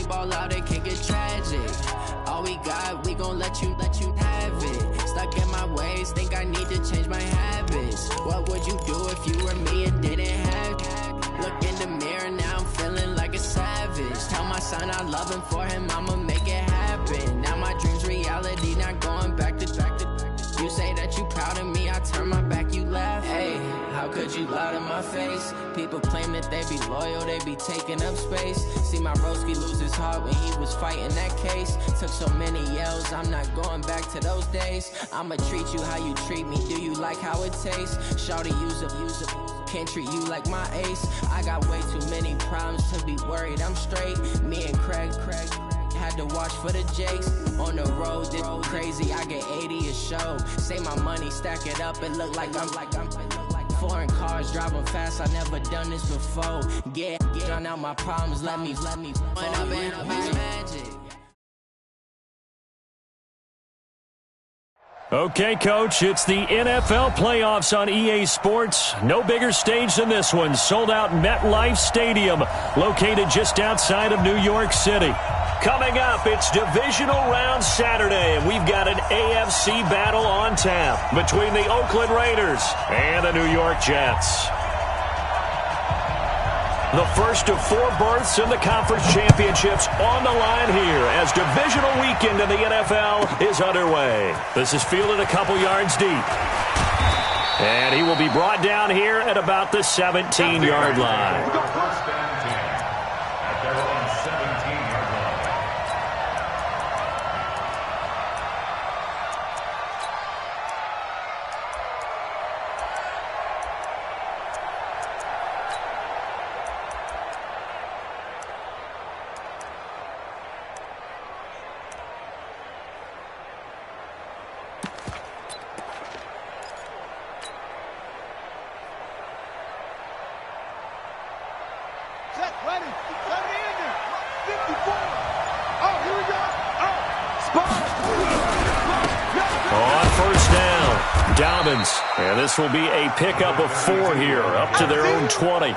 ball out, it can get tragic. All we got, we gon' let you have it. Stuck in my ways, think I need to change my habits. What would you do if you were me and didn't have it? Look in the mirror, now I'm feeling like a savage. Tell my son I love him, for him I'ma make it happen. Now my dream's reality, not going back to. You say that you proud of me, I turn my back, you laugh. Hey, how could you lie to my face? People claim that they be loyal, they be taking up space. See my broski lose his heart when he was fighting that case. Took so many yells, I'm not going back to those days. I'ma treat you how you treat me, do you like how it tastes? Shawty, use up, can't treat you like my ace. I got way too many problems to be worried, I'm straight. Me and Craig had to watch for the Jakes. On the road, this crazy, I get 80 a show. Say my money, stack it up, it look like I'm foreign cars, driving fast, I never done this before. Get drown out my problems, let me point up and magic. Okay, Coach, it's the NFL playoffs on EA Sports. No bigger stage than this one. Sold out MetLife Stadium, located just outside of New York City. Coming up, it's divisional round Saturday, and we've got an AFC battle on tap between the Oakland Raiders and the New York Jets. The first of 4 berths in the conference championships on the line here as divisional weekend in the NFL is underway. This is fielded a couple yards deep. And he will be brought down here at about the 17-yard line. And this will be a pickup of 4 here, up to their own 20.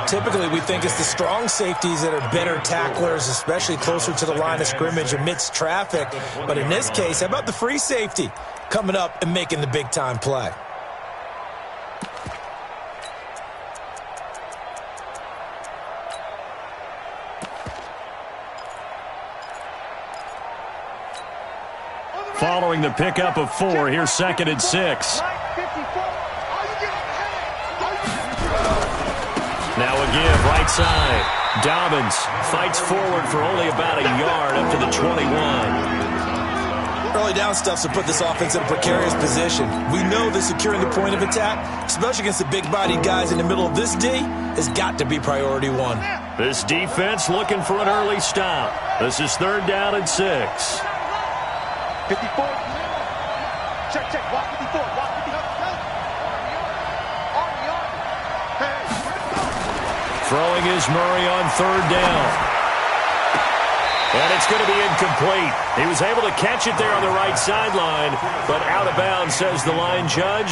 Typically, we think it's the strong safeties that are better tacklers, especially closer to the line of scrimmage amidst traffic. But in this case, how about the free safety coming up and making the big-time play? Following the pickup of 4, here's 2nd and 6. Now again, right side. Dobbins fights forward for only about a yard up to the 21. Early down stuffs will put this offense in a precarious position. We know that securing the point of attack, especially against the big-bodied guys in the middle of this D, has got to be priority 1. This defense looking for an early stop. This is 3rd down and 6. 54. Check, walk 54, walk 54. Throwing is Murray on 3rd down. And it's going to be incomplete. He was able to catch it there on the right sideline, but out of bounds, says the line judge.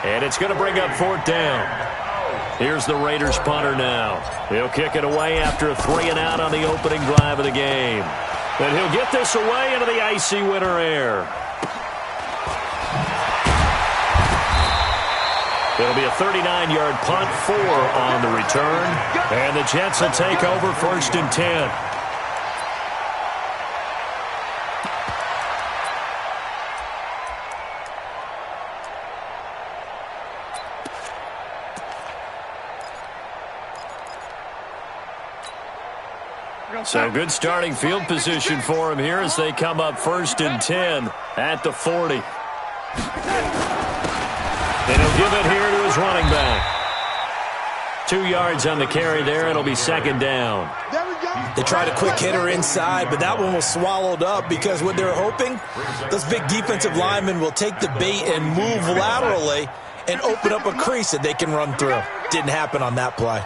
And it's going to bring up 4th down. Here's the Raiders punter now. He'll kick it away after a 3-and-out on the opening drive of the game. And he'll get this away into the icy winter air. It'll be a 39-yard punt, 4 on the return. And the Jets will take over 1st and 10. So good starting field position for him here as they come up 1st and 10 at the 40. And he'll give it here to his running back. 2 yards on the carry there. It'll be 2nd down. They tried a quick hitter inside, but that one was swallowed up because what they're hoping, those big defensive linemen will take the bait and move laterally and open up a crease that they can run through. Didn't happen on that play.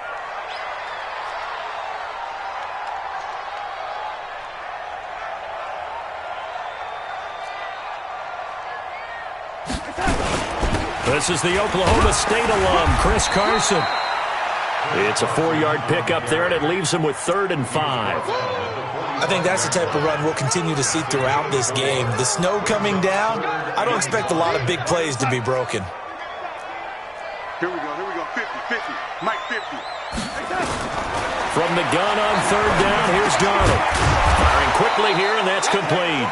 This is the Oklahoma State alum, Chris Carson. It's a 4-yard pickup there, and it leaves him with 3rd and 5. I think that's the type of run we'll continue to see throughout this game. The snow coming down, I don't expect a lot of big plays to be broken. Here we go, 50, Mike 50. From the gun on 3rd down, here's Darnold. Firing quickly here, and that's complete.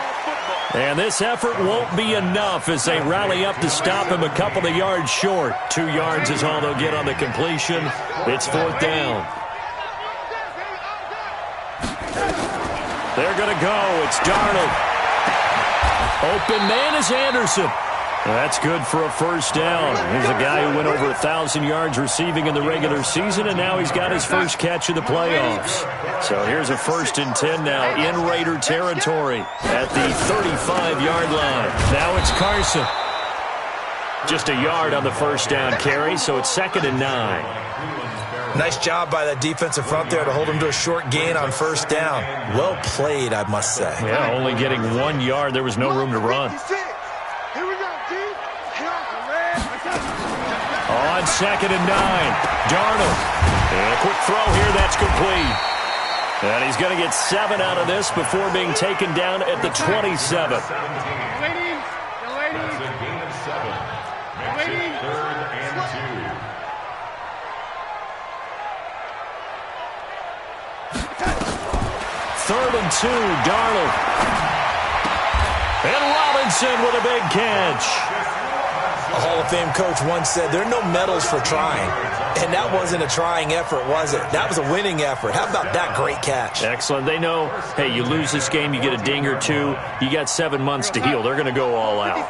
And this effort won't be enough as they rally up to stop him a couple of yards short. 2 yards is all they'll get on the completion. It's 4th down. They're going to go. It's Darnold. Open man is Anderson. That's good for a 1st down. Here's a guy who went over 1,000 yards receiving in the regular season, and now he's got his first catch of the playoffs. So here's a 1st and 10 now in Raider territory at the 35-yard line. Now it's Carson. Just a yard on the 1st down carry, so it's 2nd and 9. Nice job by that defensive front there to hold him to a short gain on 1st down. Well played, I must say. Yeah, only getting 1 yard. There was no room to run. On 2nd and 9, Darnold. And a quick throw here, that's complete. And he's going to get 7 out of this before being taken down at the 27. Third and 2, Darnold. And Robinson with a big catch. A Hall of Fame coach once said, there are no medals for trying. And that wasn't a trying effort, was it? That was a winning effort. How about that great catch? Excellent. They know, hey, you lose this game, you get a ding or two. You got 7 months to heal. They're going to go all out.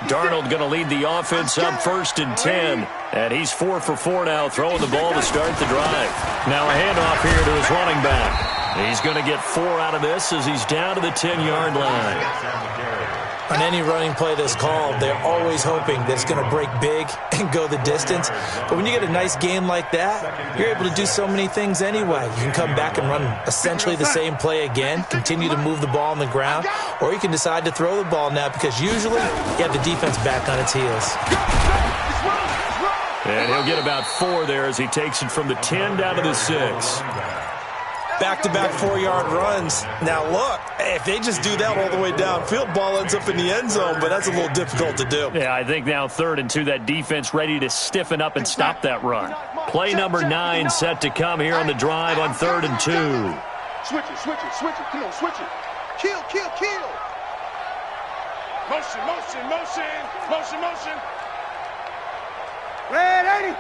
Darnold going to lead the offense up 1st and 10. And he's 4 for 4 now, throwing the ball to start the drive. Now a handoff here to his running back. He's going to get 4 out of this as he's down to the 10-yard line. On any running play that's called, they're always hoping that it's going to break big and go the distance. But when you get a nice game like that, you're able to do so many things anyway. You can come back and run essentially the same play again, continue to move the ball on the ground, or you can decide to throw the ball now because usually you have the defense back on its heels. And he'll get about 4 there as he takes it from the 10 down to the 6. Back-to-back 4-yard runs. Now, look, if they just do that all the way downfield, ball ends up in the end zone, but that's a little difficult to do. Yeah, I think now 3rd and 2, that defense ready to stiffen up and stop that run. Play number 9 set to come here on the drive on 3rd and 2. Switch it. Come on, switch it. Kill. Motion. Red 80.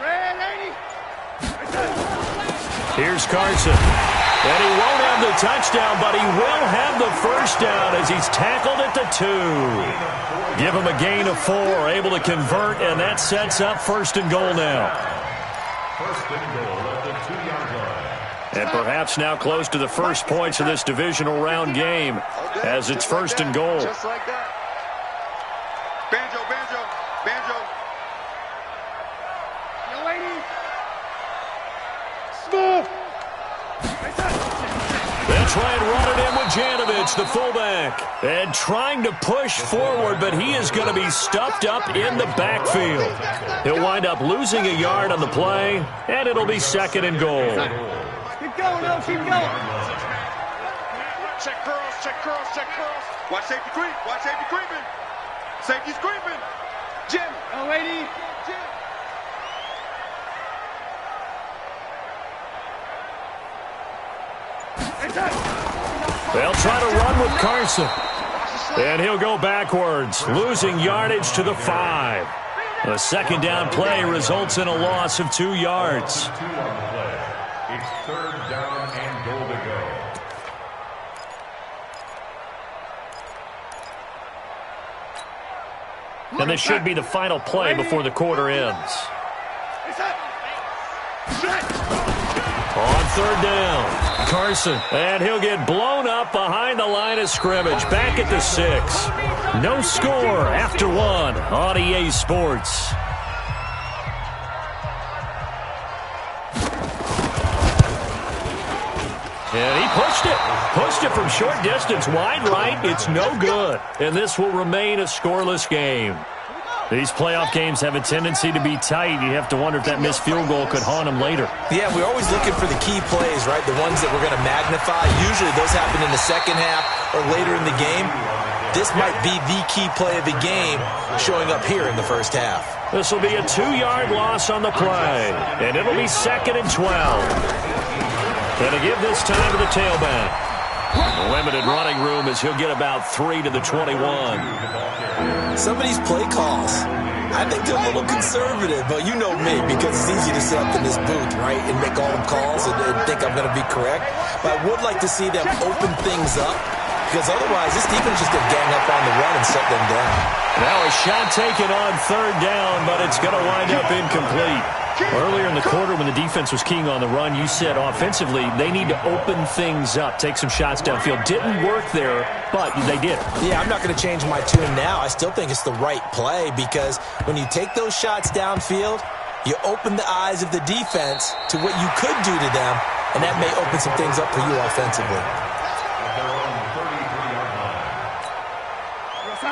Red 80. Here's Carson. And he won't have the touchdown, but he will have the 1st down as he's tackled at the 2. Give him a gain of 4, able to convert, and that sets up 1st and goal now. 1st and goal at the 2-yard line. And perhaps now close to the first points of this divisional round game as it's 1st and goal. Just like that. Banjo. Yo, lady. Smooth. They'll try and run it in with Janovich, the fullback. And trying to push forward, but he is going to be stuffed up in the backfield. He'll wind up losing a yard on the play, and it'll be 2nd and goal. Keep going. Check curls. Watch safety creeping. Safety's creeping. Jim. Oh, lady. Jim. They'll try to run with Carson. And he'll go backwards, losing yardage to the 5. The 2nd down play results in a loss of 2 yards. It's 3rd down and goal to go. And this should be the final play before the quarter ends. On 3rd down, Carson. And he'll get blown up behind the line of scrimmage. Back at the 6. No score after 1 on EA Sports. And he pushed it from short distance, wide right. It's no good. And this will remain a scoreless game. These playoff games have a tendency to be tight. You have to wonder if that missed field goal could haunt them later. Yeah, we're always looking for the key plays, right? The ones that we're going to magnify. Usually those happen in the second half or later in the game. This might be the key play of the game showing up here in the first half. This will be a 2-yard loss on the play, and it'll be 2nd and 12. Going to give this time to the tailback. Limited running room as he'll get about 3 to the 21. Some of these play calls, I think they're a little conservative, but you know me, because it's easy to sit up in this booth, right, and make all the calls and think I'm going to be correct. But I would like to see them open things up, because otherwise this defense is just going to gang up on the run and shut them down. Now a shot taken on 3rd down, but it's going to wind up incomplete. Earlier in the quarter when the defense was keying on the run, you said offensively they need to open things up, take some shots downfield. Didn't work there, but they did. Yeah, I'm not going to change my tune now. I still think it's the right play because when you take those shots downfield, you open the eyes of the defense to what you could do to them, and that may open some things up for you offensively.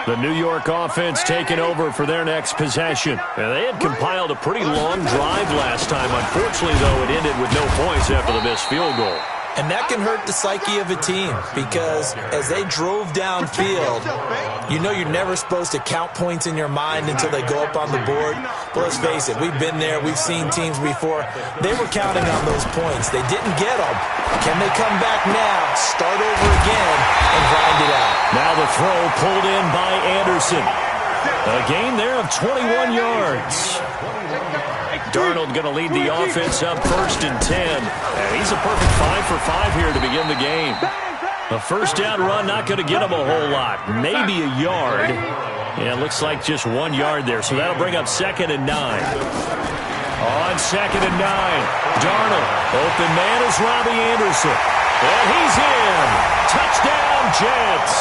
The New York offense taking over for their next possession. And they had compiled a pretty long drive last time. Unfortunately, though, it ended with no points after the missed field goal. And that can hurt the psyche of a team because as they drove downfield, you know you're never supposed to count points in your mind until they go up on the board. But let's face it, we've been there. We've seen teams before. They were counting on those points. They didn't get them. Can they come back now, start over again, and grind it out? Now the throw pulled in by Anderson. A gain there of 21 yards. Darnold going to lead the offense up 1st and 10. And he's a perfect 5 for 5 here to begin the game. A first down run not going to get him a whole lot. Maybe a yard. Yeah, it looks like just 1 yard there. So that'll bring up 2nd and 9. On 2nd and 9, Darnold. Open man is Robbie Anderson. And he's in. Touchdown, Jets.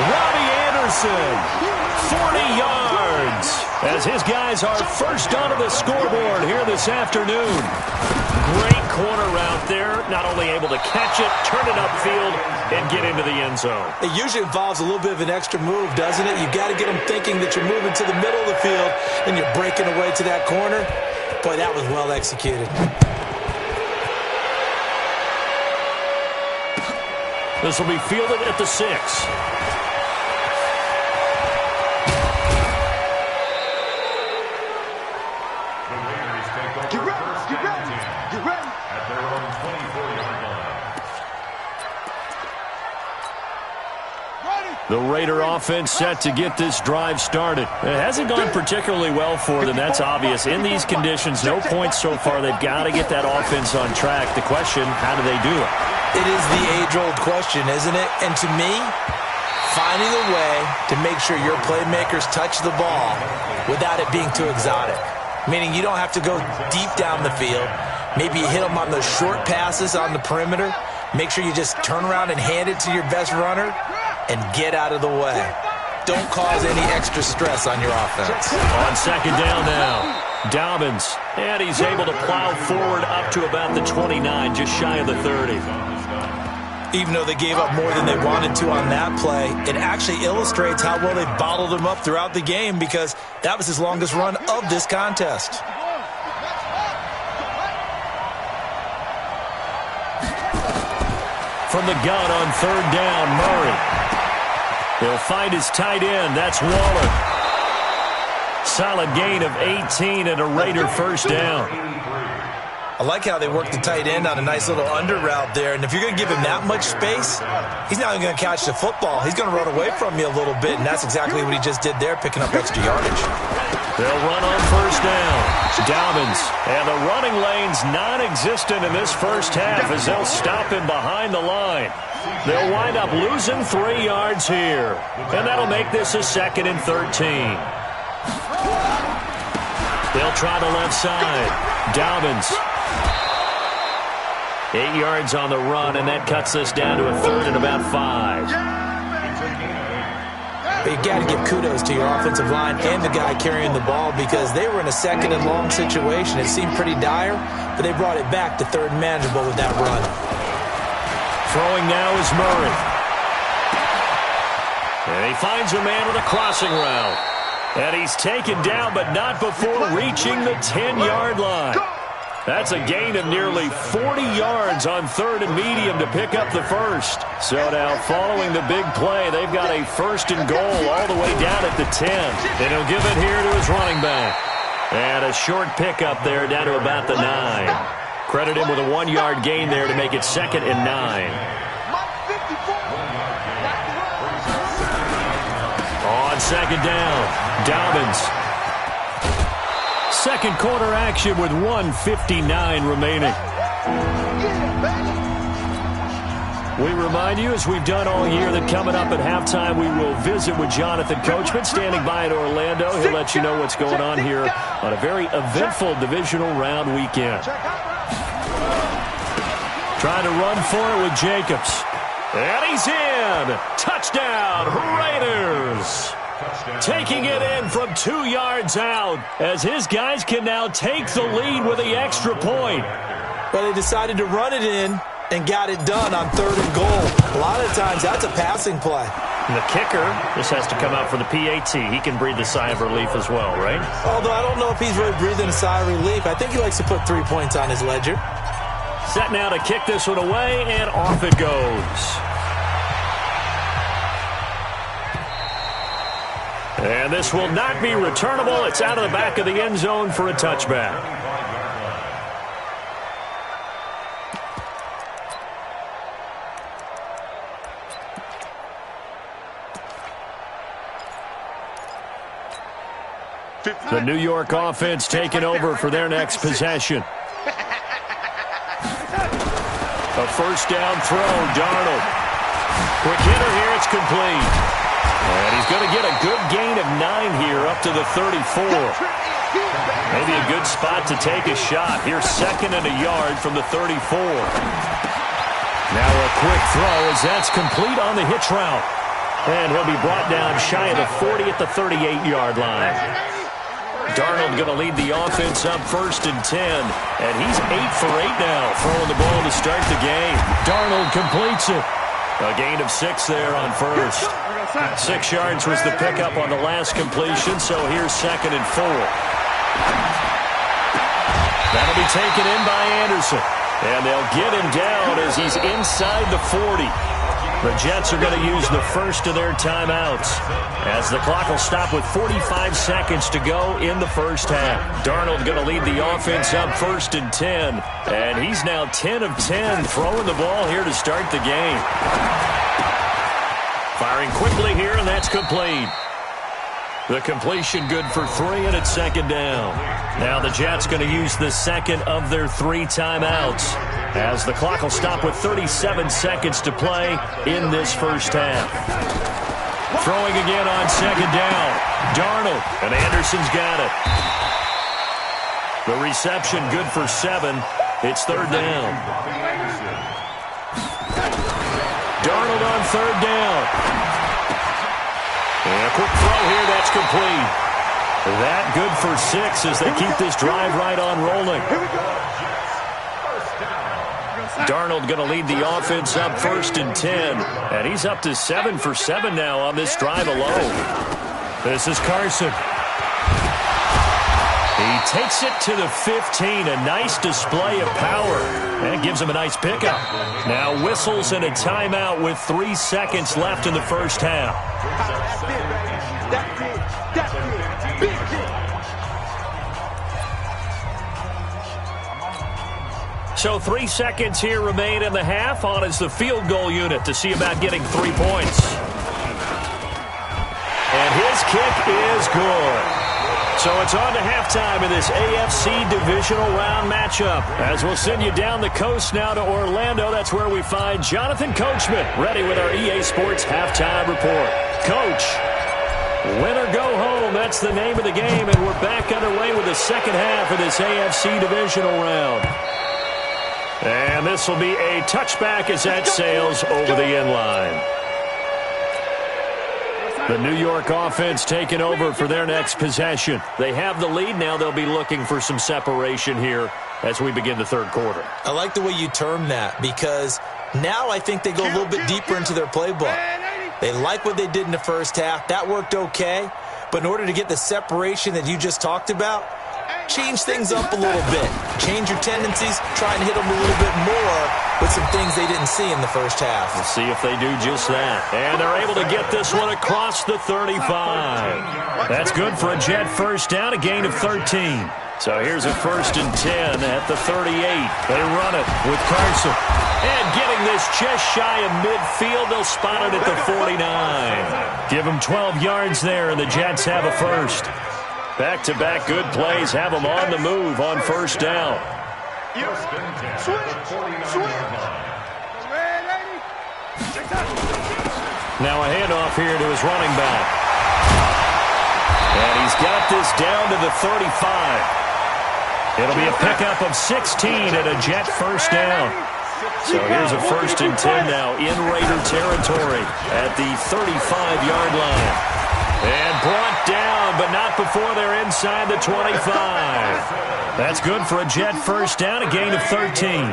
Robbie Anderson, 40 yards. As his guys are first onto the scoreboard here this afternoon. Great corner route there. Not only able to catch it, turn it upfield, and get into the end zone. It usually involves a little bit of an extra move, doesn't it? You've got to get them thinking that you're moving to the middle of the field and you're breaking away to that corner. Boy, that was well executed. This will be fielded at the 6. The Raider offense set to get this drive started. It hasn't gone particularly well for them. That's obvious. In these conditions, no points so far. They've got to get that offense on track. The question, how do they do it? It is the age-old question, isn't it? And to me, finding a way to make sure your playmakers touch the ball without it being too exotic. Meaning you don't have to go deep down the field. Maybe you hit them on those short passes on the perimeter. Make sure you just turn around and hand it to your best runner and get out of the way. Don't cause any extra stress on your offense. On 2nd down now, Dobbins. And he's able to plow forward up to about the 29, just shy of the 30. Even though they gave up more than they wanted to on that play, it actually illustrates how well they bottled him up throughout the game because that was his longest run of this contest. From the gun on 3rd down, Murray. He'll find his tight end. That's Waller. Solid gain of 18 and a Raider first down. I like how they work the tight end on a nice little under route there. And if you're going to give him that much space, he's not even going to catch the football. He's going to run away from you a little bit, and that's exactly what he just did there, picking up extra yardage. They'll run on 1st down. Dobbins. And the running lane's non-existent in this first half as they'll stop him behind the line. They'll wind up losing 3 yards here. And that'll make this a 2nd and 13. They'll try the left side. Dobbins. 8 yards on the run, and that cuts this down to a 3rd and about 5. But you got to give kudos to your offensive line and the guy carrying the ball because they were in a 2nd and long situation. It seemed pretty dire, but they brought it back to 3rd and manageable with that run. Throwing now is Murray. And he finds a man with a crossing route. And he's taken down, but not before reaching the 10-yard line. That's a gain of nearly 40 yards on 3rd and medium to pick up the first. So now following the big play, they've got a 1st and goal all the way down at the 10. And he'll give it here to his running back. And a short pickup there down to about the 9. Credit him with a 1-yard gain there to make it 2nd and 9. On 2nd down, Dobbins. Second quarter action with 1:59 remaining. We remind you, as we've done all year, that coming up at halftime, we will visit with Jonathan Coachman standing by in Orlando. He'll let you know what's going on here on a very eventful divisional round weekend. Trying to run for it with Jacobs. And he's in. Touchdown, Raiders. Taking it in from 2 yards out as his guys can now take the lead with the extra point. Well, they decided to run it in and got it done on 3rd and goal. A lot of times that's a passing play. And the kicker just has to come out for the PAT. He can breathe a sigh of relief as well, right? Although I don't know if he's really breathing a sigh of relief. I think he likes to put 3 points on his ledger. Set now to kick this one away, and off it goes. And this will not be returnable. It's out of the back of the end zone for a touchback. The New York offense taking over for their next possession. A 1st down throw, Darnold. Quick hitter here, it's complete. And he's going to get a good gain of 9 here up to the 34. Maybe a good spot to take a shot. Here's 2nd and a yard from the 34. Now a quick throw as that's complete on the hitch route. And he'll be brought down shy of the 40 at the 38-yard line. Darnold going to lead the offense up 1st and 10. And he's 8 for 8 now, throwing the ball to start the game. Darnold completes it. A gain of 6 there on 1st. 6 yards was the pickup on the last completion, so here's 2nd and 4. That'll be taken in by Anderson. And they'll get him down as he's inside the 40. The Jets are going to use the first of their timeouts as the clock will stop with 45 seconds to go in the first half. Darnold going to lead the offense up 1st and 10. And he's now 10 of 10 throwing the ball here to start the game. Firing quickly here, and that's complete. The completion good for 3, and it's 2nd down. Now the Jets going to use the second of their 3 timeouts as the clock will stop with 37 seconds to play in this first half. Throwing again on 2nd down. Darnold, and Anderson's got it. The reception good for 7. It's 3rd down. Darnold on 3rd down. And a quick throw here, that's complete. That good for 6 as they keep this drive right on rolling. Darnold going to lead the offense up 1st and 10. And he's up to 7 for 7 now on this drive alone. This is Carson. He takes it to the 15. A nice display of power. That gives him a nice pickup. Now whistles and a timeout with 3 seconds left in the first half. So 3 seconds here remain in the half. On is the field goal unit to see about getting 3 points. And his kick is good. So it's on to halftime in this AFC divisional round matchup. As we'll send you down the coast now to Orlando, that's where we find Jonathan Coachman, ready with our EA Sports halftime report. Coach, win or go home, that's the name of the game, and we're back underway with the second half of this AFC divisional round. And this will be a touchback as that sails over the end line. The New York offense taking over for their next possession. They have the lead. Now they'll be looking for some separation here as we begin the third quarter. I like the way you term that because now I think they go a little bit deeper into their playbook. They like what they did in the first half. That worked okay. But in order to get the separation that you just talked about, change things up a little bit. Change your tendencies. Try and hit them a little bit more with some things they didn't see in the first half. We'll see if they do just that. And they're able to get this one across the 35. That's good for a Jet first down, a gain of 13. So here's a 1st and 10 at the 38. They run it with Carson. And getting this just shy of midfield, they'll spot it at the 49. Give them 12 yards there, and the Jets have a first. Back-to-back good plays have them on the move on first down. Now a handoff here to his running back. And he's got this down to the 35. It'll be a pickup of 16 at a Jet first down. So here's a 1st and 10 now in Raider territory at the 35-yard line. And brought down, but not before they're inside the 25. That's good for a Jet first down, a gain of 13.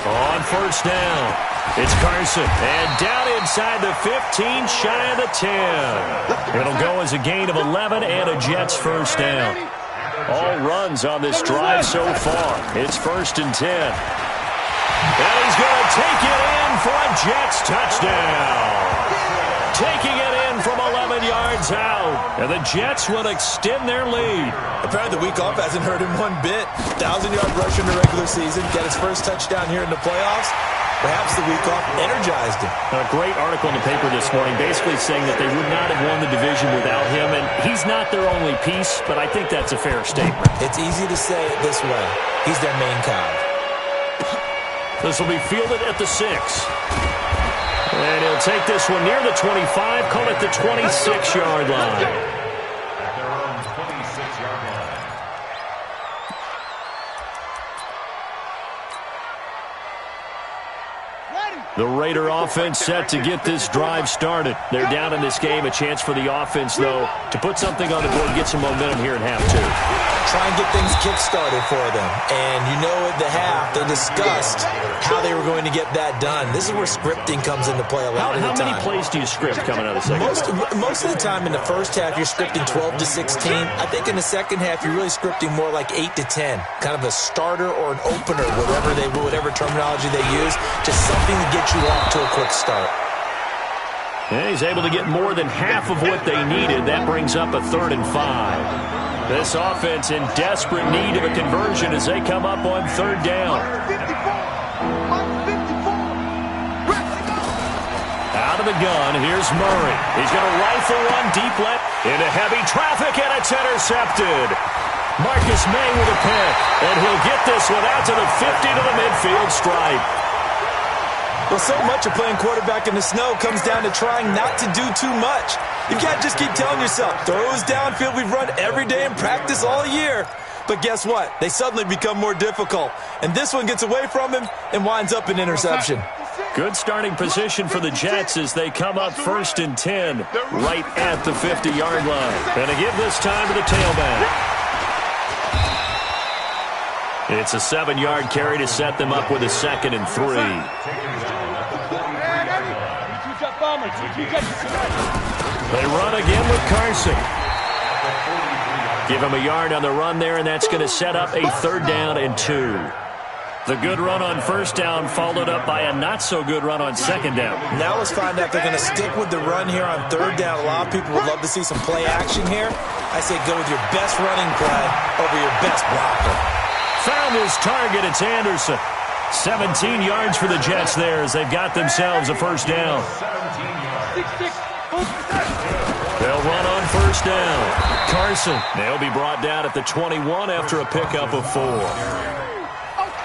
On first down, it's Carson. And down inside the 15, shy of the 10. It'll go as a gain of 11 and a Jets first down. All runs on this drive so far. It's 1st and 10. And he's going to take it in for a Jets touchdown. Taking it in from 11 yards out. And the Jets will extend their lead. Apparently the week off hasn't hurt him one bit. 1,000-yard rush in the regular season. Get his first touchdown here in the playoffs. Perhaps the week off energized him. A great article in the paper this morning basically saying that they would not have won the division without him. And he's not their only piece, but I think that's a fair statement. It's easy to say it this way. He's their main cog. This will be fielded at the 6. And he'll take this one near the 25, call it the 26-yard line. The Raider offense set to get this drive started. They're down in this game. A chance for the offense, though, to put something on the board, get some momentum here in half 2. Try and get things kick-started for them. And you know at the half, they discussed how they were going to get that done. This is where scripting comes into play a lot of the time. How many plays do you script coming out of the second half? Most of the time in the first half, you're scripting 12 to 16. I think in the second half, you're really scripting more like 8 to 10. Kind of a starter or an opener, whatever terminology they use. Just something to get you off to a quick start. And he's able to get more than half of what they needed. That brings up a 3rd and 5. This offense in desperate need of a conversion as they come up on 3rd down. Out of the gun, here's Murray. He's going to rifle one deep left into heavy traffic, and it's intercepted. Marcus May with a pick, and he'll get this one out to the 50 to the midfield stripe. Well, so much of playing quarterback in the snow comes down to trying not to do too much. You can't just keep telling yourself, throws downfield we've run every day in practice all year. But guess what? They suddenly become more difficult. And this one gets away from him and winds up an interception. Good starting position for the Jets as they come up 1st and 10 right at the 50-yard line. And to give this time to the tailback. It's a 7-yard carry to set them up with a 2nd and 3. They run again with Carson. Give him a yard on the run there, and that's going to set up a 3rd down and 2. The good run on 1st down followed up by a not-so-good run on 2nd down. Now let's find out if they're going to stick with the run here on 3rd down. A lot of people would love to see some play action here. I say go with your best running play over your best blocker. Found his target. It's Anderson. 17 yards for the Jets there as they've got themselves a 1st down. They'll run on 1st down. Carson. They'll be brought down at the 21 after a pickup of 4.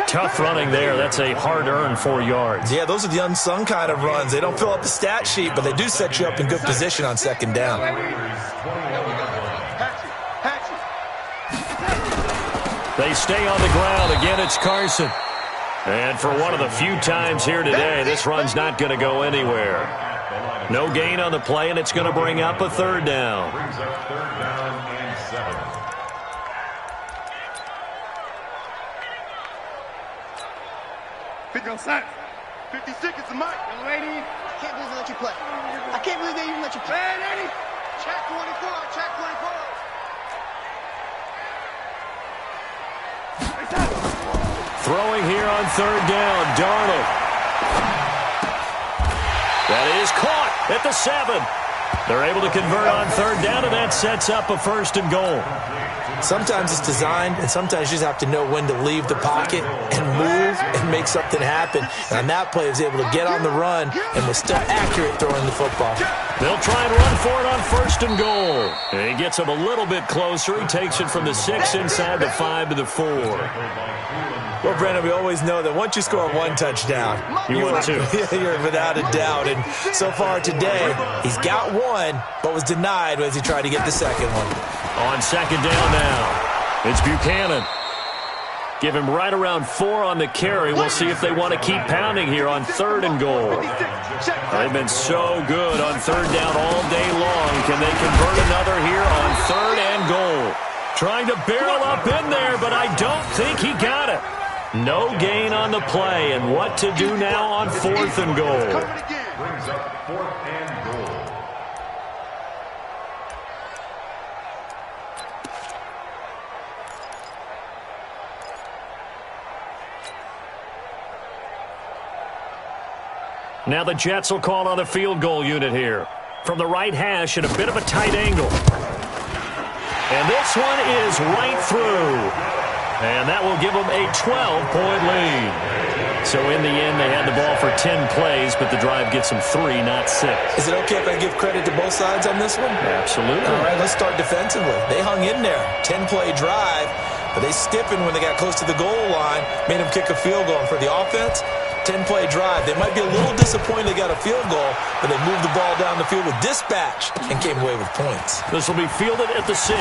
Tough running there. That's a hard-earned 4 yards. Yeah, those are the unsung kind of runs. They don't fill up the stat sheet, but they do set you up in good position on 2nd down. They stay on the ground. Again, it's Carson. And for one of the few times here today, this run's not going to go anywhere. No gain on the play, and it's going to bring up a 3rd down. Brings up 3rd down and 7. 50 cents. 50 seconds a mic. Young lady. I can't believe they let you play. I can't believe they even let you play. Hey, lady. Check 24. Check 24. Throwing here on third down, Darnold. That is caught at the 7. They're able to convert on third down, and that sets up a 1st and goal. Sometimes it's designed, and sometimes you just have to know when to leave the pocket and move and make something happen. And on that play, he was able to get on the run and was still accurate throwing the football. They'll try and run for it on 1st and goal. And he gets him a little bit closer. He takes it from the 6 inside the 5 to the 4. Well, Brandon, we always know that once you score one touchdown, you win two. You're without a doubt. And so far today, he's got one, but was denied as he tried to get the second one. On 2nd down now, it's Buchanan. Give him right around 4 on the carry. We'll see if they want to keep pounding here on 3rd and goal. They've been so good on 3rd down all day long. Can they convert another here on 3rd and goal? Trying to barrel up in there, but I don't think he got it. No gain on the play, and what to do now on 4th and goal. Brings up 4th and goal. Now the Jets will call on a field goal unit here. From the right hash at a bit of a tight angle. And this one is right through. And that will give them a 12-point lead. So in the end, they had the ball for 10 plays, but the drive gets them 3, not 6. Is it okay if I give credit to both sides on this one? Absolutely. All right, let's start defensively. They hung in there. 10-play drive, but they stiffened when they got close to the goal line, made them kick a field goal. And for the offense, 10-play drive. They might be a little disappointed they got a field goal, but they moved the ball down the field with dispatch and came away with points. This will be fielded at the 6.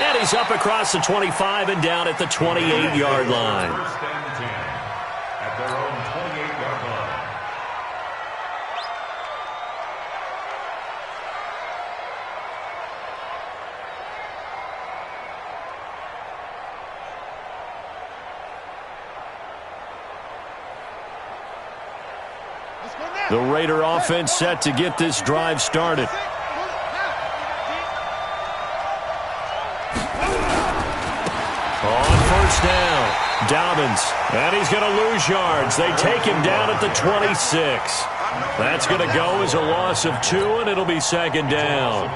And he's up across the 25 and down at the 28-yard line. First and 10 at their own 28-yard line. The Raider offense set to get this drive started. On 1st down, Dobbins, and he's going to lose yards. They take him down at the 26. That's going to go as a loss of 2, and it'll be 2nd down.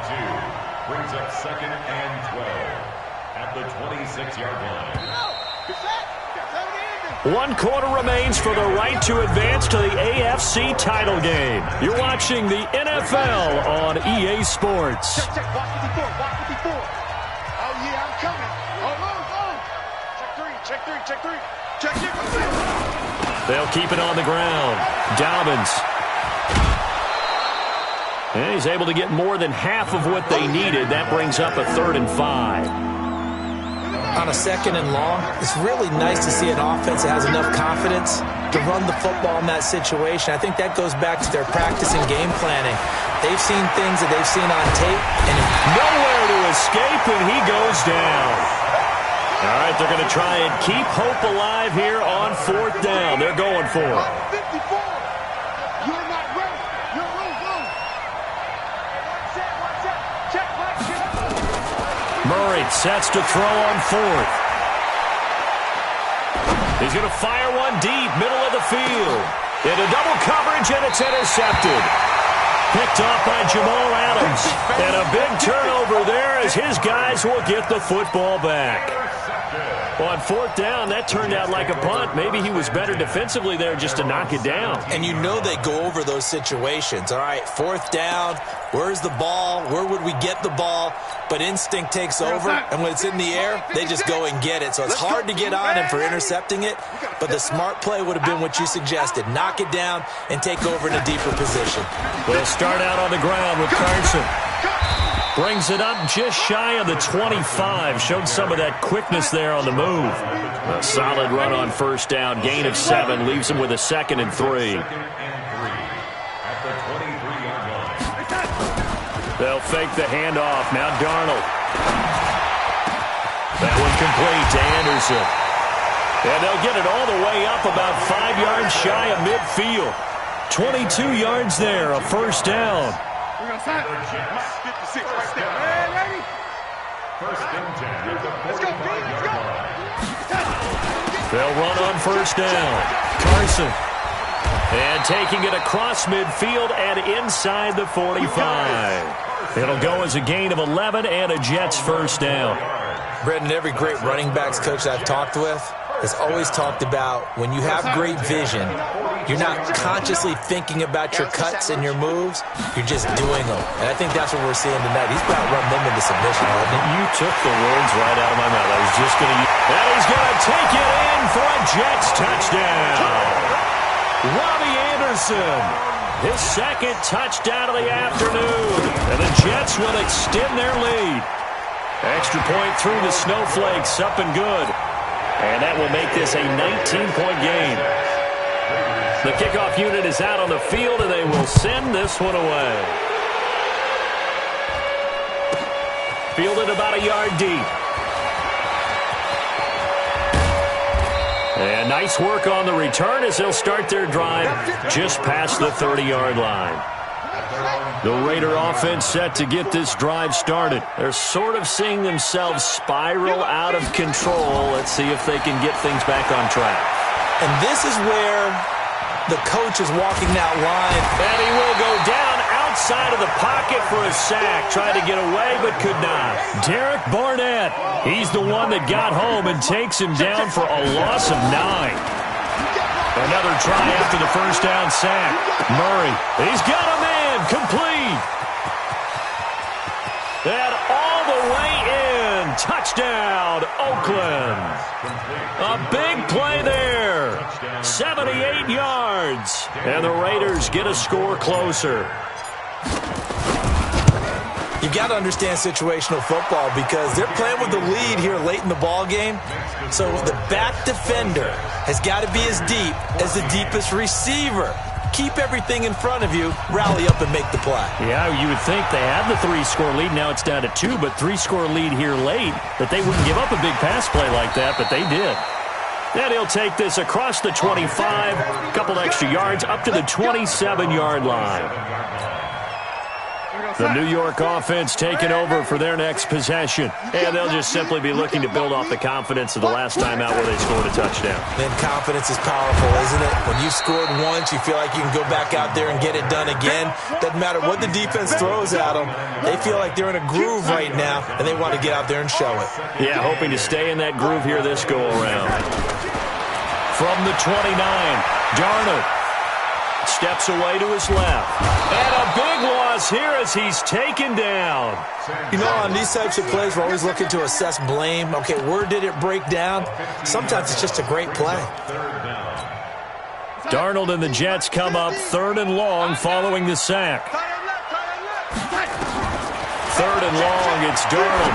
Brings up 2nd and 12 at the 26-yard line. 1 quarter remains for the right to advance to the AFC title game. You're watching the NFL on EA Sports. Check, watch 54, watch 54. Oh, yeah, I'm coming. Oh. Check 3. Check it. They'll keep it on the ground. Dobbins. And he's able to get more than half of what they needed. That brings up a 3rd and 5. On a 2nd and long, it's really nice to see an offense that has enough confidence to run the football in that situation. I think that goes back to their practice and game planning. They've seen things that they've seen on tape. And nowhere to escape, and he goes down. All right, they're going to try and keep hope alive here on 4th down. They're going for it. 54. You're not ready. You're wrong. Murray sets to throw on 4th. He's going to fire one deep, middle of the field. Into double coverage, and it's intercepted. Picked off by Jamal Adams. And a big turnover there as his guys will get the football back. Well, on 4th down, that turned out like a punt. Maybe he was better defensively there just to knock it down. And you know they go over those situations. All right, 4th down, where's the ball? Where would we get the ball? But instinct takes over, and when it's in the air, they just go and get it. So it's hard to get on him for intercepting it, but the smart play would have been what you suggested. Knock it down and take over in a deeper position. They'll start out on the ground with Carson. Brings it up just shy of the 25. Showed some of that quickness there on the move. A solid run on 1st down. Gain of 7. Leaves him with a 2nd and 3. At the 23-yard line. They'll fake the handoff. Now Darnold. That one complete to Anderson. And they'll get it all the way up about 5 yards shy of midfield. 22 yards there, a first down. We're going to sign. 56 right there. Man, ready? First and 10 at the Let's go, B. Let's go. They'll run on first down. Carson. And taking it across midfield and inside the 45. It'll go as a gain of 11 and a Jets first down. Brendan, every great running backs coach I've talked with has always talked about when you have great vision, you're not consciously thinking about your cuts and your moves, you're just doing them. And I think that's what we're seeing tonight. He's about to run them into submission, hasn't he? You took the words right out of my mouth. I was just going to use... And he's going to take it in for a Jets touchdown. Robbie Anderson, his second touchdown of the afternoon. And the Jets will extend their lead. Extra point through the Snowflakes, up and good. And that will make this a 19-point game. The kickoff unit is out on the field, and they will send this one away. Fielded about a yard deep. And nice work on the return as they'll start their drive just past the 30-yard line. The Raider offense set to get this drive started. They're sort of seeing themselves spiral out of control. Let's see if they can get things back on track. And this is where the coach is walking that line. And he will go down outside of the pocket for a sack. Tried to get away, but could not. Derek Barnett, he's the one that got home and takes him down for a loss of 9. Another try after the first down sack. Murray, he's got him in. Complete. And all the way in. Touchdown, Oakland. A big play there. 78 yards. And the Raiders get a score closer. You got to understand situational football because they're playing with the lead here late in the ball game. So the back defender has got to be as deep as the deepest receiver. Keep everything in front of you, rally up and make the play. Yeah, you would think they had the 3-score lead. Now it's down to 2, but 3-score lead here late, that they wouldn't give up a big pass play like that, but they did. And he'll take this across the 25, a couple extra yards, up to the 27-yard line. The New York offense taking over for their next possession. And they'll just simply be looking to build off the confidence of the last time out where they scored a touchdown. And confidence is powerful, isn't it? When you've scored once, you feel like you can go back out there and get it done again. Doesn't matter what the defense throws at them. They feel like they're in a groove right now, and they want to get out there and show it. Yeah, hoping to stay in that groove here this go-around. From the 29, Darnold steps away to his left. And a big loss here as he's taken down. You know, on these types of plays, we're always looking to assess blame. Okay, where did it break down? Sometimes it's just a great play. Darnold and the Jets come up 3rd and long following the sack. 3rd and long, it's Darnold.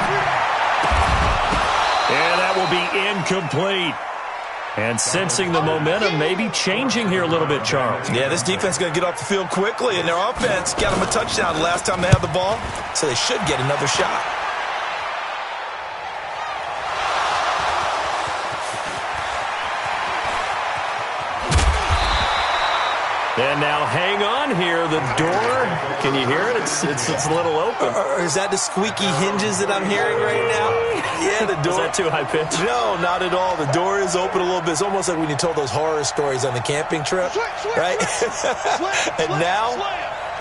And that will be incomplete. And sensing the momentum maybe changing here a little bit, Charles. Yeah, this defense is going to get off the field quickly, and their offense got them a touchdown the last time they had the ball, so they should get another shot. And now hang on here. The door, can you hear it? It's a little open. Is that the squeaky hinges that I'm hearing right now? Yeah, the door. Is that too high pitch? No, not at all. The door is open a little bit. It's almost like when you told those horror stories on the camping trip, right? And now,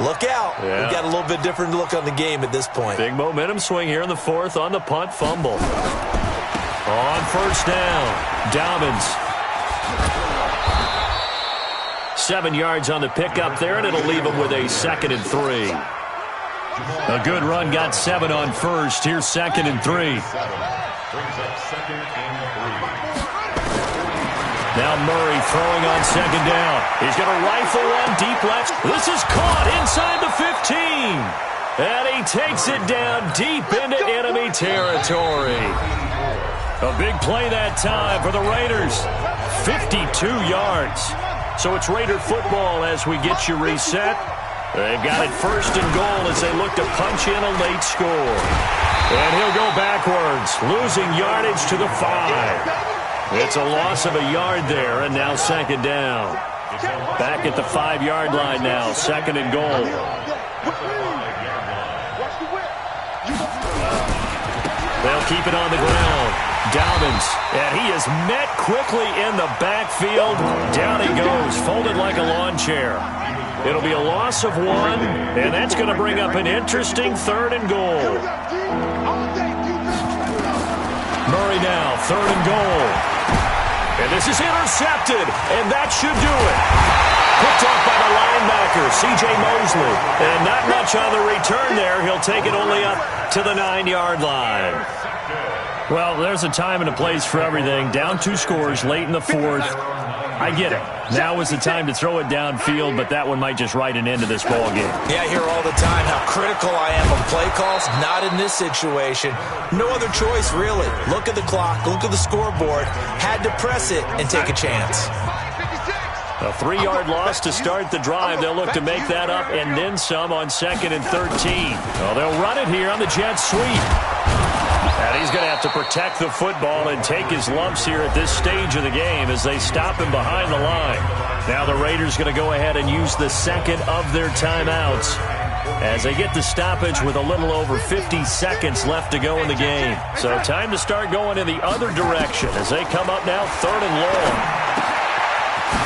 look out. Yeah. We've got a little bit different look on the game at this point. Big momentum swing here in the 4th on the punt fumble. On first down, Dobbins. 7 yards on the pickup there, and it'll leave him with a 2nd and 3. A good run got 7 on first. Here's 2nd and 3. Brings up 2nd and 3. Now Murray throwing on 2nd down. He's going to rifle one deep left. This is caught inside the 15. And he takes it down deep into enemy territory. A big play that time for the Raiders. 52 yards. So it's Raider football as we get you reset. They've got it 1st and goal as they look to punch in a late score. And he'll go backwards, losing yardage to the 5. It's a loss of a yard there, and now second down. Back at the 5-yard line now, second and goal. They'll keep it on the ground. Dalvins, and he is met quickly in the backfield. Down he goes, folded like a lawn chair. It'll be a loss of 1, and that's going to bring up an interesting third and goal. Murray now, third and goal. And this is intercepted, and that should do it. Picked off by the linebacker, C.J. Mosley. And not much on the return there. He'll take it only up to the 9-yard line. Well, there's a time and a place for everything. Down 2 scores late in the 4th. I get it. Now is the time to throw it downfield, but that one might just write an end to this ball game. Yeah, I hear all the time how critical I am of play calls. Not in this situation. No other choice, really. Look at the clock. Look at the scoreboard. Had to press it and take a chance. A 3-yard loss to start the drive. They'll look to make that up and then some on 2nd and 13. Well, they'll run it here on the jet sweep. And he's going to have to protect the football and take his lumps here at this stage of the game as they stop him behind the line. Now the Raiders going to go ahead and use the second of their timeouts as they get the stoppage with a little over 50 seconds left to go in the game. So time to start going in the other direction as they come up now 3rd and long.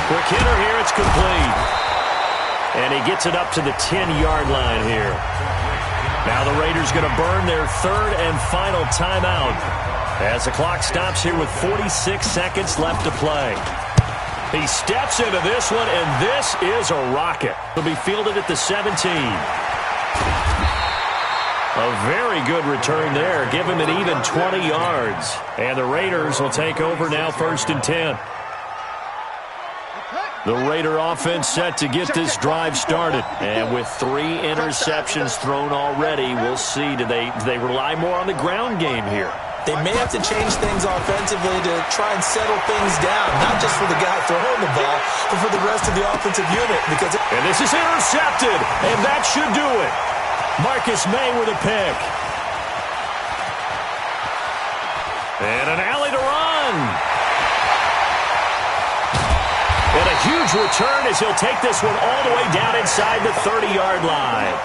Quick hitter here, it's complete. And he gets it up to the 10-yard line here. Now the Raiders going to burn their 3rd and final timeout as the clock stops here with 46 seconds left to play. He steps into this one, and this is a rocket. It'll be fielded at the 17. A very good return there. Give him an even 20 yards. And the Raiders will take over now 1st and 10. The Raider offense set to get this drive started. And with 3 interceptions thrown already, we'll see. Do they rely more on the ground game here? They may have to change things offensively to try and settle things down, not just for the guy throwing the ball, but for the rest of the offensive unit. And this is intercepted, and that should do it. Marcus May with a pick. And an alley to run. And a huge return as he'll take this one all the way down inside the 30-yard line.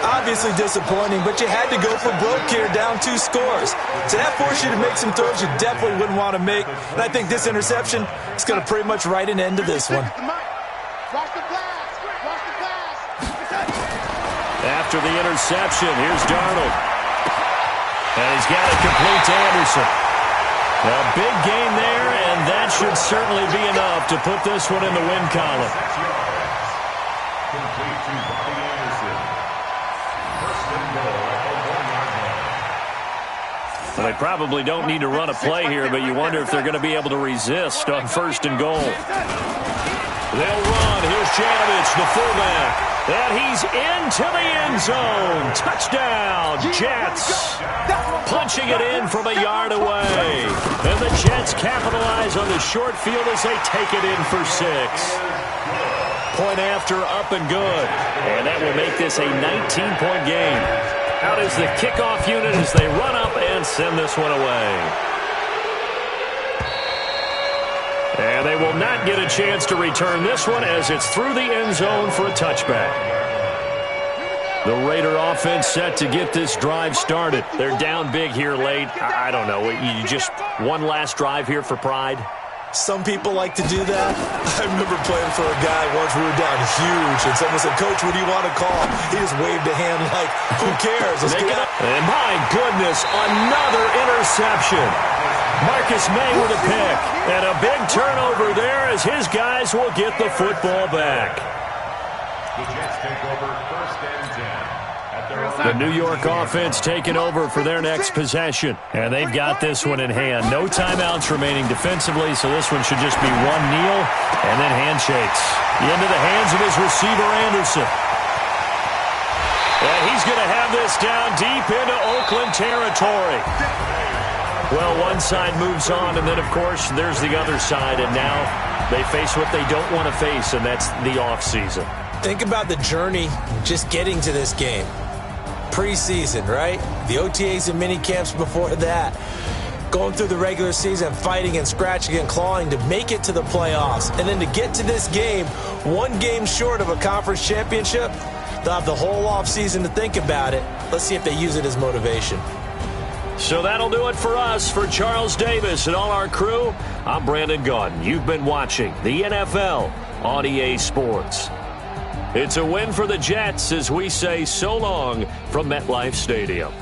Obviously disappointing, but you had to go for broke here, down 2 scores. So that forced you to make some throws you definitely wouldn't want to make. And I think this interception is going to pretty much write an end to this one. After the interception, here's Darnold. And he's got it complete to Anderson. A big gain there, and that should certainly be enough to put this one in the win column. Complete to Bobby Anderson. First and goal at the 1-yard line. Well, they probably don't need to run a play here, but you wonder if they're going to be able to resist on 1st and goal. They'll run. Here's Janovich, the fullback. And he's into the end zone. Touchdown, Jets. Punching it in from a yard away. And the Jets capitalize on the short field as they take it in for 6. Point after, up and good. And that will make this a 19-point game. Out is the kickoff unit as they run up and send this one away. And they will not get a chance to return this one as it's through the end zone for a touchback. The Raider offense set to get this drive started. They're down big here late. I don't know. You just one last drive here for pride? Some people like to do that. I remember playing for a guy once. We were down huge, and someone said, "Coach, what do you want to call?" He just waved a hand like, "Who cares? Let's get up." And my goodness, another interception. Marcus May with a pick. And a big turnover there as his guys will get the football back. The Jets take over 1st and 10. At their The New York offense taking over for their next possession. And they've got this one in hand. No timeouts remaining defensively, so this one should just be one kneel and then handshakes. Into the hands of his receiver, Anderson. And he's going to have this down deep into Oakland territory. Well, one side moves on, and then, of course, there's the other side, and now they face what they don't want to face, and that's the offseason. Think about the journey just getting to this game. Preseason, right? The OTAs and mini camps before that. going through the regular season, fighting and scratching and clawing to make it to the playoffs. And then to get to this game, one game short of a conference championship, they'll have the whole offseason to think about it. Let's see if they use it as motivation. So that'll do it for us. For Charles Davis and all our crew, I'm Brandon Gaudin. You've been watching the NFL on EA Sports. It's a win for the Jets as we say so long from MetLife Stadium.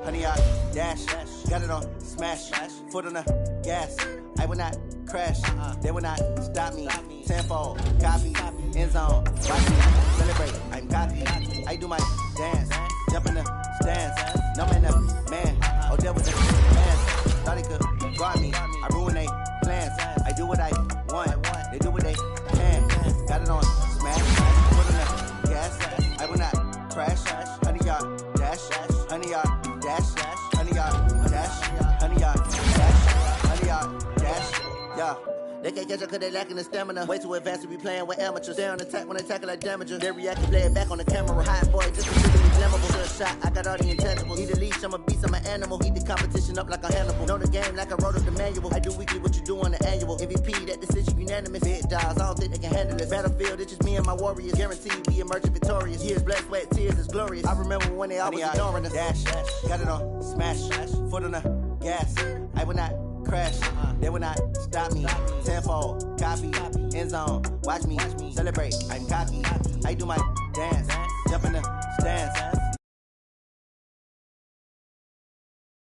Honey, I dash, got it on smash, foot on the gas. I will not crash, they will not stop me. Tenfold, copy, end zone, watch me celebrate. I'm cocky, I do my dance, jump in the stands. No man, up, man, oh there was a man. Thought he could guard me, I ruin they plans. I do what I want, they do what they can. Got it on smash, foot on the gas. I will not crash, honey, y'all dash, honey, y'all. Dash, honey, y'all, dash, honey, y'all, dash, honey, y'all, dash, yeah. They can't catch up cause they lacking the stamina. Way too advanced to be playing with amateurs. Stay on attack when they tackle like damager. They react to play it back on the camera. Hot boy, just consider me flammable. To a shot, I got all the intangibles. Need a leash, I'm a beast, I'm an animal. Eat the competition up like a Hannibal. Know the game like I wrote up the manual. I do weekly what you do on the annual. MVP, that decision unanimous. Big dogs, I don't think they can handle this. Battlefield, it's just me and my warriors. Guaranteed we emerge victorious. Years, blood, sweat, tears, is glorious. I remember when they always ignoring us. Dash, got it on smash, foot on the gas. I will not crash, they will not stop me. Tenfold, copy, end zone, watch me celebrate. I'm cocky, I do my dance, jump in the stands.